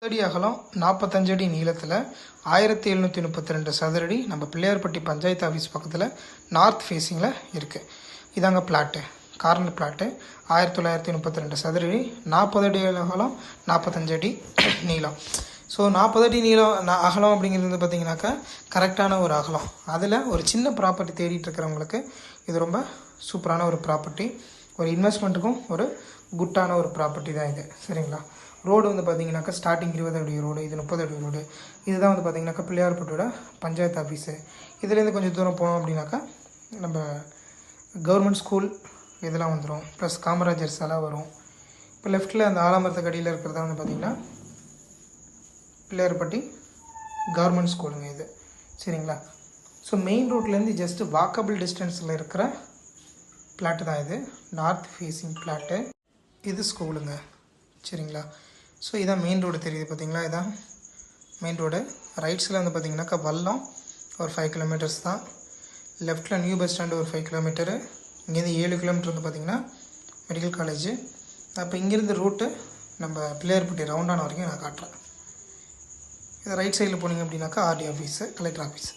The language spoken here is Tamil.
அடி அகலம் 45 அடி நீளத்தில் 1732 சதுரடி நம்ம பிள்ளையார்பட்டி பஞ்சாயத்து ஆஃபீஸ் பக்கத்தில் நார்த் ஃபேஸிங்கில் இருக்குது. இதாங்க பிளாட்டு, கார்னர் பிளாட்டு. 1932 சதுரடி, 40 அடி அகலம், 45 அடி நீளம். ஸோ 40 அடி நீளம் அகலம் அப்படிங்கிறது வந்து பார்த்திங்கனாக்கா கரெக்டான ஒரு அகலம். அதில் ஒரு சின்ன ப்ராப்பர்ட்டி தேடிட்டு இருக்கிறவங்களுக்கு இது ரொம்ப சூப்பரான ஒரு ப்ராப்பர்ட்டி. ஒரு இன்வெஸ்ட்மெண்ட்டுக்கும் ஒரு குட்டான ஒரு ப்ராப்பர்ட்டி தான் இது. சரிங்களா? ரோடு வந்து பார்த்திங்கனாக்கா ஸ்டார்டிங் 20 அடி ரோடு, இது 30 அடி ரோடு. இதுதான் வந்து பார்த்திங்கனாக்கா பிள்ளையார்பட்டியோட பஞ்சாயத்து ஆஃபீஸு. இதுலேருந்து கொஞ்சம் தூரம் போனோம் அப்படின்னாக்கா நம்ம கவர்மெண்ட் ஸ்கூல் இதெல்லாம் வந்துடும். ப்ளஸ் காமராஜர் சிலை வரும். இப்போ லெஃப்ட்டில் அந்த ஆலமரத்துக்கு அடியில் இருக்கிறதா வந்து பார்த்திங்கன்னா பிள்ளையார்பட்டி கவர்மெண்ட் ஸ்கூலுங்க இது. சரிங்களா? ஸோ மெயின் ரோட்லேருந்து ஜஸ்ட்டு வாக்கபிள் டிஸ்டன்ஸில் இருக்கிற பிளாட்டு தான் இது. North facing plot. இது ஸ்கூலுங்க. சரிங்களா? ஸோ இதான் மெயின் ரோடு தெரியுது பார்த்திங்களா? இதான் மெயின் ரோடு. ரைட்ஸில் வந்து பார்த்திங்கனாக்கா வல்லம் ஒரு 5 கிலோமீட்டர்ஸ் தான். லெஃப்ட்டில் நியூ பஸ் ஸ்டாண்டு ஒரு 5 கிலோமீட்டரு. இங்கேருந்து 7 கிலோமீட்டர் வந்து பார்த்திங்கன்னா மெடிக்கல் காலேஜு. அப்போ இங்கேருந்து ரூட்டு நம்ம பிள்ளையார்பட்டி ரவுண்டான வரைக்கும் நான் காட்டுறேன். இது ரைட் சைடில் போனீங்க அப்படின்னாக்கா ஆர்டி ஆஃபீஸு, கலெக்டர் ஆஃபீஸு.